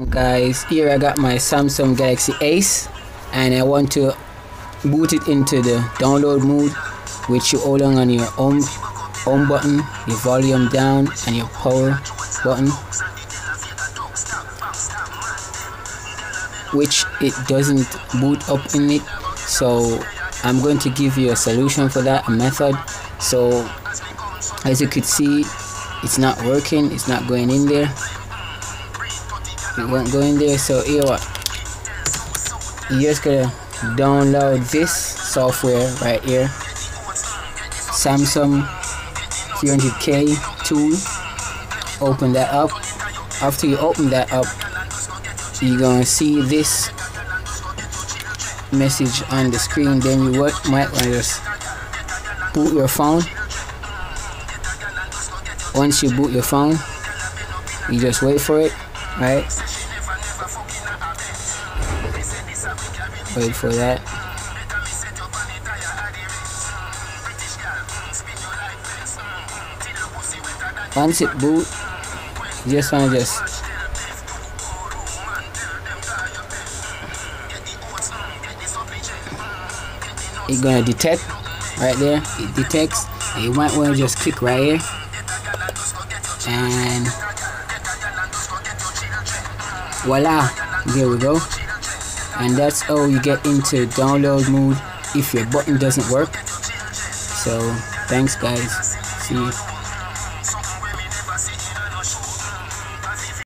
Guys, here I got my Samsung Galaxy Ace and I want to boot it into the download mode, which you hold on your home button, your volume down and your power button, which it doesn't boot up in it. So I'm going to give you a solution for that, a method. So as you could see, it's not working, it's not going in there, it won't go in there. So here what, you just gotta download this software right here, Samsung 300K tool. Open that up. After you open that up, you're gonna see this message on the screen. Then you might want to just boot your phone. Once you boot your phone, you just wait for it, right? Wait for that. Once it boot, you just want to it's gonna detect right there. It detects. You might want to just click right here, and voila, there we go. And that's how you get into download mode if your button doesn't work. So thanks guys, see you.